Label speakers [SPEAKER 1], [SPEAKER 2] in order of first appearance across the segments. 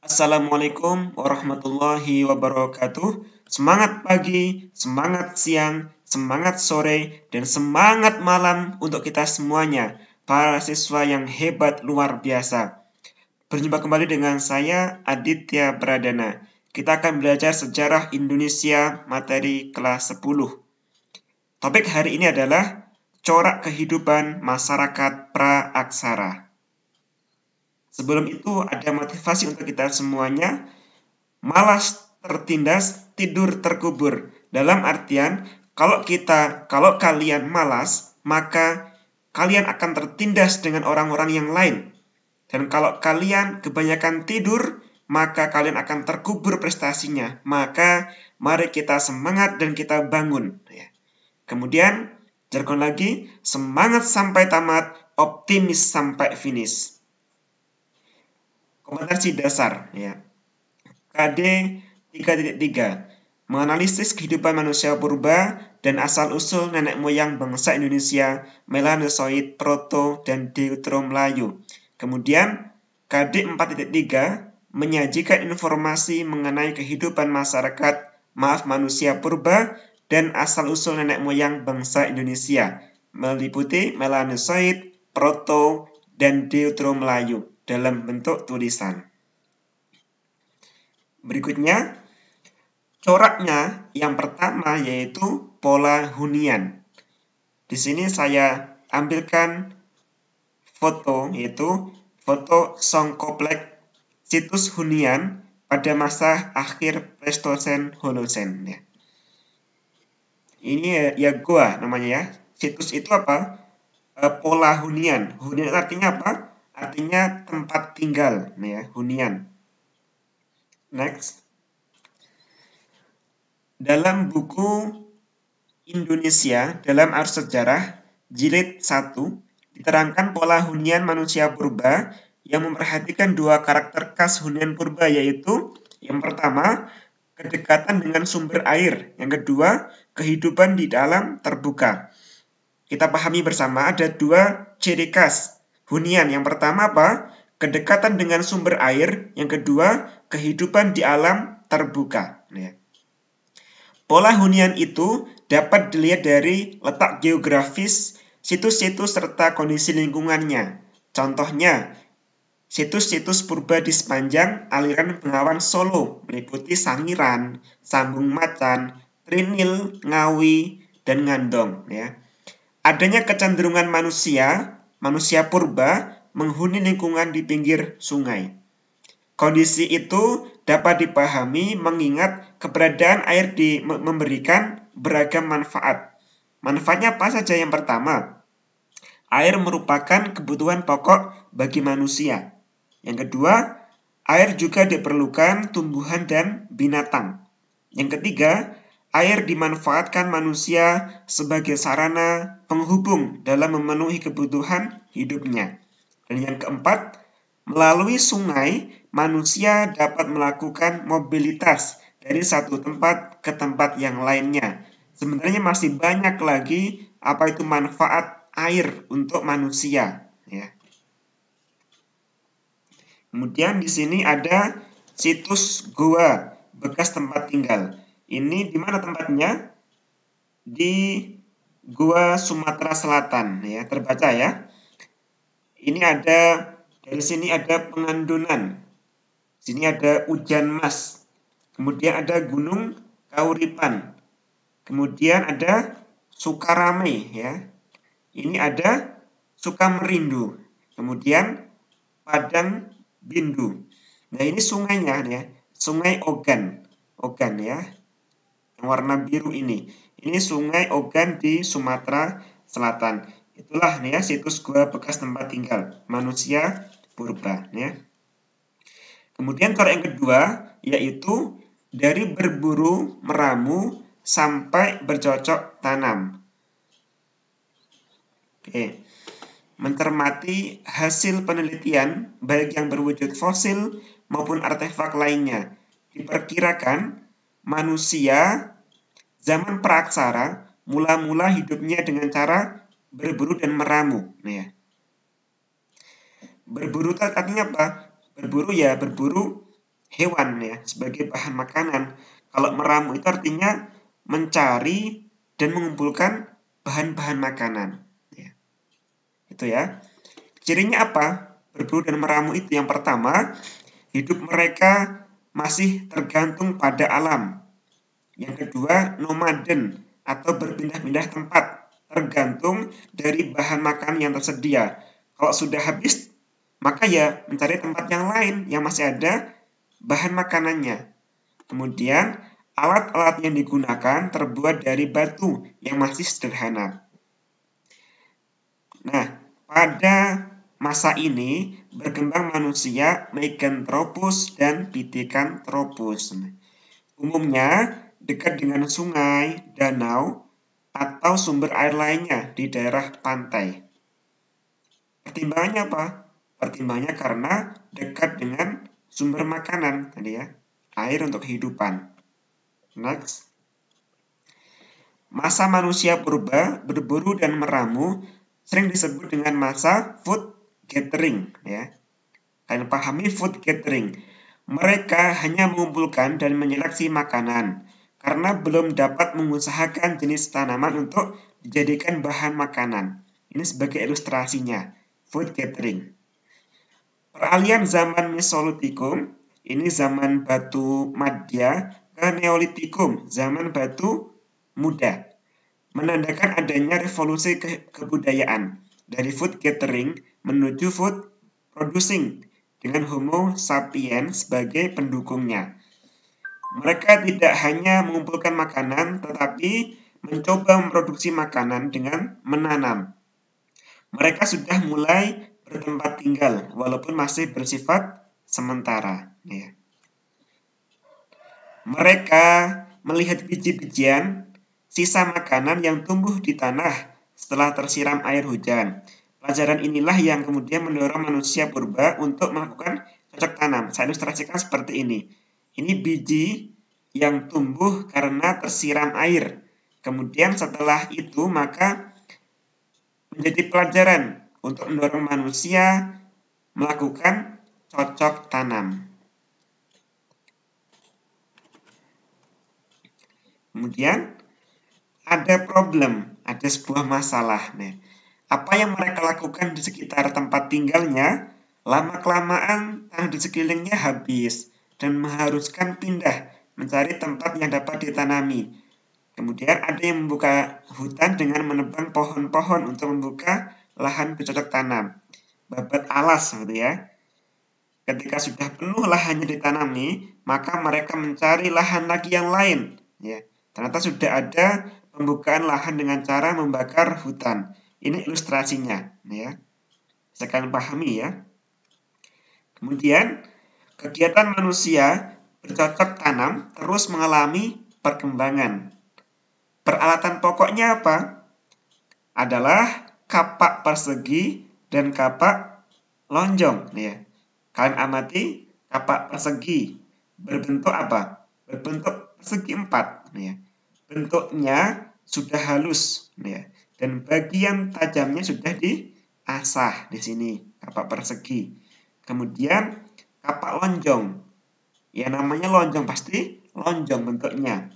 [SPEAKER 1] Assalamualaikum warahmatullahi wabarakatuh. Semangat pagi, semangat siang, semangat sore, dan semangat malam untuk kita semuanya, para siswa yang hebat luar biasa. Berjumpa kembali dengan saya, Aditya Pradana. Kita akan belajar sejarah Indonesia materi kelas 10. Topik hari ini adalah corak kehidupan masyarakat praaksara. Sebelum itu ada motivasi untuk kita semuanya. Malas tertindas, tidur terkubur. Dalam artian, kalau kalian malas, maka kalian akan tertindas dengan orang-orang yang lain. Dan kalau kalian kebanyakan tidur, maka kalian akan terkubur prestasinya. Maka mari kita semangat dan kita bangun. Kemudian, jargon lagi, semangat sampai tamat, optimis sampai finish. Kompetensi dasar, KD 3.3 menganalisis kehidupan manusia purba dan asal-usul nenek moyang bangsa Indonesia, Melanosoid, Proto, dan Deutero-Melayu. Kemudian, KD 4.3 menyajikan informasi mengenai kehidupan manusia purba dan asal-usul nenek moyang bangsa Indonesia, meliputi Melanosoid, Proto, dan Deutero-Melayu dalam bentuk tulisan. Berikutnya, coraknya yang pertama yaitu pola hunian. Di sini saya ambilkan foto, yaitu foto Songkoplek situs hunian pada masa akhir Pleistosen Holosen. Ini ya goa namanya ya. Situs itu apa? Pola hunian. Hunian artinya apa? Artinya tempat tinggal, hunian. Next. Dalam buku Indonesia dalam Arus Sejarah jilid 1 diterangkan pola hunian manusia purba yang memperhatikan dua karakter khas hunian purba, yaitu yang pertama, kedekatan dengan sumber air, yang kedua, kehidupan di dalam terbuka. Kita pahami bersama ada dua ciri khas hunian. Yang pertama apa? Kedekatan dengan sumber air. Yang kedua, kehidupan di alam terbuka. Pola hunian itu dapat dilihat dari letak geografis, situs-situs serta kondisi lingkungannya. Contohnya, situs-situs purba di sepanjang aliran Bengawan Solo meliputi Sangiran, Sambung Macan, Trinil, Ngawi, dan Ngandong. Adanya kecenderungan manusia purba menghuni lingkungan di pinggir sungai. Kondisi itu dapat dipahami mengingat keberadaan air memberikan beragam manfaat. Manfaatnya apa saja? Yang pertama, air merupakan kebutuhan pokok bagi manusia. Yang kedua, air juga diperlukan tumbuhan dan binatang. Yang ketiga, air dimanfaatkan manusia sebagai sarana penghubung dalam memenuhi kebutuhan hidupnya. Dan yang keempat, melalui sungai, manusia dapat melakukan mobilitas dari satu tempat ke tempat yang lainnya. Sebenarnya masih banyak lagi apa itu manfaat air untuk manusia. Kemudian di sini ada situs goa, bekas tempat tinggal. Ini di mana tempatnya? Di Goa Sumatera Selatan, terbaca ya. Ini ada, dari sini ada Pengandunan. Sini ada Ujan Mas. Kemudian ada Gunung Kauripan. Kemudian ada Sukarame, Ini ada Sukamerindu. Kemudian Padang Bindu. Nah, ini sungainya Sungai Ogan. Ogan yang warna biru ini. Ini Sungai Ogan di Sumatera Selatan. Itulah situs goa bekas tempat tinggal manusia purba. Kemudian corak yang kedua yaitu dari berburu meramu sampai bercocok tanam. Mencermati hasil penelitian baik yang berwujud fosil maupun artefak lainnya. Diperkirakan manusia zaman praaksara mula-mula hidupnya dengan cara berburu dan meramu. Berburu artinya apa? Berburu hewan ya sebagai bahan makanan. Kalau meramu itu artinya mencari dan mengumpulkan bahan-bahan makanan. Ya. Itu ya. Cirinya apa? Berburu dan meramu itu yang pertama, hidup mereka masih tergantung pada alam. Yang kedua, nomaden atau berpindah-pindah tempat, tergantung dari bahan makanan yang tersedia. Kalau sudah habis, maka ya mencari tempat yang lain yang masih ada bahan makanannya. Kemudian, alat-alat yang digunakan terbuat dari batu yang masih sederhana. Nah, pada masa ini berkembang manusia Meganthropus dan Pithecanthropus. Umumnya dekat dengan sungai, danau, atau sumber air lainnya di daerah pantai. Pertimbangannya apa? Pertimbangannya karena dekat dengan sumber makanan tadi ya, air untuk kehidupan. Next. Masa manusia purba berburu dan meramu sering disebut dengan masa food gathering ya. Kalian pahami food gathering. Mereka hanya mengumpulkan dan menyeleksi makanan karena belum dapat mengusahakan jenis tanaman untuk dijadikan bahan makanan. Ini sebagai ilustrasinya, food gathering. Peralihan zaman Mesolitikum, ini zaman batu Madya, ke Neolitikum, zaman batu muda, menandakan adanya revolusi kebudayaan dari food gathering menuju food producing dengan Homo sapiens sebagai pendukungnya. Mereka tidak hanya mengumpulkan makanan, tetapi mencoba memproduksi makanan dengan menanam. Mereka sudah mulai bertempat tinggal, walaupun masih bersifat sementara. Ya. Mereka melihat biji-bijian, sisa makanan yang tumbuh di tanah setelah tersiram air hujan. Pelajaran inilah yang kemudian mendorong manusia purba untuk melakukan cocok tanam. Saya ilustrasikan seperti ini. Ini biji yang tumbuh karena tersiram air. Kemudian setelah itu maka menjadi pelajaran untuk mendorong manusia melakukan cocok tanam. Kemudian ada problem, ada sebuah masalah. Nah, apa yang mereka lakukan di sekitar tempat tinggalnya, lama-kelamaan tanah di sekelilingnya habis dan mengharuskan pindah mencari tempat yang dapat ditanami. Kemudian ada yang membuka hutan dengan menebang pohon-pohon untuk membuka lahan bercocok tanam. Babat alas gitu ya. Ketika sudah penuh lahannya ditanami, maka mereka mencari lahan lagi yang lain. Ya, ternyata sudah ada pembukaan lahan dengan cara membakar hutan. Ini ilustrasinya, ya. Sekalian pahami ya. Kemudian kegiatan manusia bercocok tanam terus mengalami perkembangan. Peralatan pokoknya apa? Adalah kapak persegi dan kapak lonjong. Ya. Kalian amati kapak persegi berbentuk apa? Berbentuk persegi 4. Ya. Bentuknya sudah halus. Ya. Dan bagian tajamnya sudah diasah di sini, kapak persegi. Kemudian kapak lonjong. Ya namanya lonjong pasti lonjong bentuknya.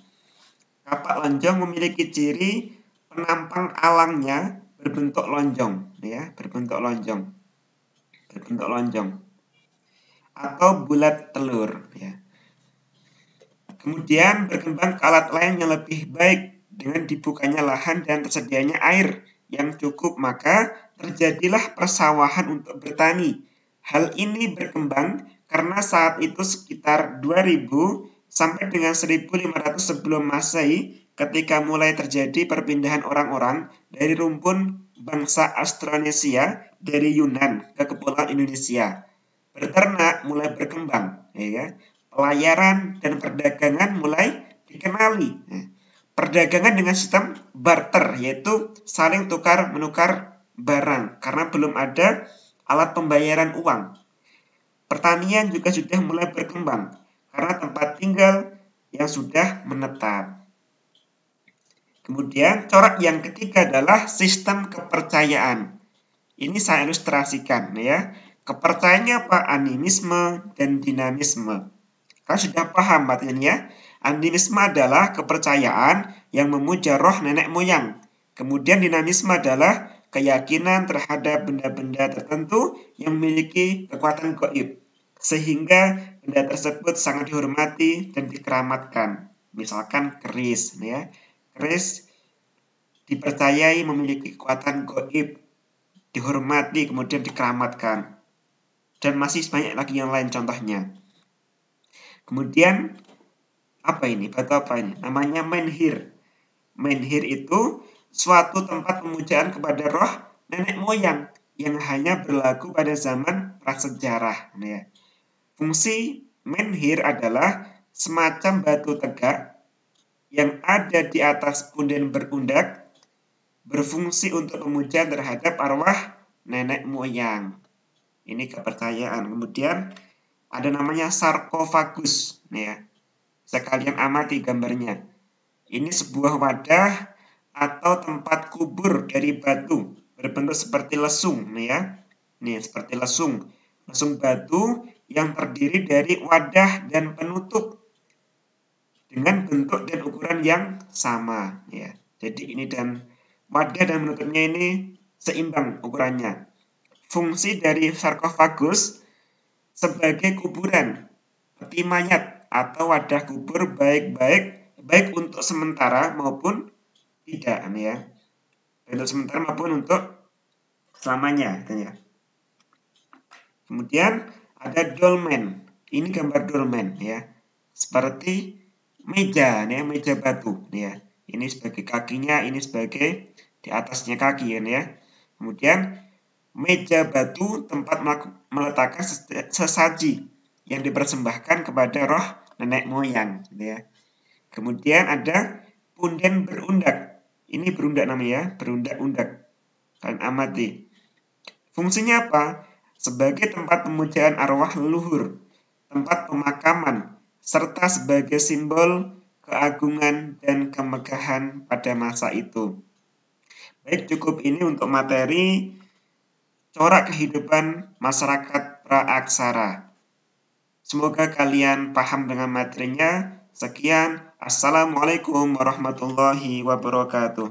[SPEAKER 1] Kapak lonjong memiliki ciri penampang alangnya berbentuk lonjong, ya, berbentuk lonjong. Berbentuk lonjong. Atau bulat telur, ya. Kemudian berkembang ke alat lain yang lebih baik dengan dibukanya lahan dan tersedianya air yang cukup, maka terjadilah persawahan untuk bertani. Hal ini berkembang karena saat itu sekitar 2000 sampai dengan 1500 sebelum Masehi ketika mulai terjadi perpindahan orang-orang dari rumpun bangsa Austronesia dari Yunan ke Kepulauan Indonesia. Beternak mulai berkembang, ya. Pelayaran dan perdagangan mulai dikenali. Perdagangan dengan sistem barter, yaitu saling tukar-menukar barang, karena belum ada alat pembayaran uang. Pertanian juga sudah mulai berkembang, karena tempat tinggal yang sudah menetap. Kemudian, corak yang ketiga adalah sistem kepercayaan. Ini saya ilustrasikan, ya. Kepercayaannya apa? Animisme dan dinamisme. Kalian sudah paham artinya? Animisme adalah kepercayaan yang memuja roh nenek moyang. Kemudian dinamisme adalah keyakinan terhadap benda-benda tertentu yang memiliki kekuatan gaib, sehingga benda tersebut sangat dihormati dan dikeramatkan. Misalkan keris, ya. Keris dipercayai memiliki kekuatan gaib, dihormati, kemudian dikeramatkan. Dan masih banyak lagi yang lain contohnya. Kemudian, apa ini? Batu apa ini? Namanya menhir. Menhir itu suatu tempat pemujaan kepada roh nenek moyang yang hanya berlaku pada zaman prasejarah. Ya. Fungsi menhir adalah semacam batu tegak yang ada di atas punden berundak, berfungsi untuk pemujaan terhadap arwah nenek moyang. Ini kepercayaan. Kemudian ada namanya sarkofagus. Ya. Sekalian amati gambarnya. Ini sebuah wadah atau tempat kubur dari batu berbentuk seperti lesung. Ya. Nih, seperti lesung. Lesung batu yang terdiri dari wadah dan penutup dengan bentuk dan ukuran yang sama. Ya. Jadi ini dan wadah dan penutupnya ini seimbang ukurannya. Fungsi dari sarkofagus sebagai kuburan peti mayat atau wadah kubur baik untuk sementara maupun tidak, ya. Untuk sementara maupun untuk selamanya, ya. Kemudian ada dolmen. Ini gambar dolmen, ya. Seperti meja, ya, meja batu, ya. Ini sebagai kakinya, ini sebagai di atasnya kaki, ya. Kemudian meja batu tempat meletakkan sesaji yang dipersembahkan kepada roh nenek moyang. Ya. Kemudian ada punden berundak. Ini berundak namanya, berundak-undak. Kalian amati. Fungsinya apa? Sebagai tempat pemujaan arwah leluhur, tempat pemakaman, serta sebagai simbol keagungan dan kemegahan pada masa itu. Baik, cukup ini untuk materi corak kehidupan masyarakat praaksara. Semoga kalian paham dengan materinya. Sekian. Assalamualaikum warahmatullahi wabarakatuh.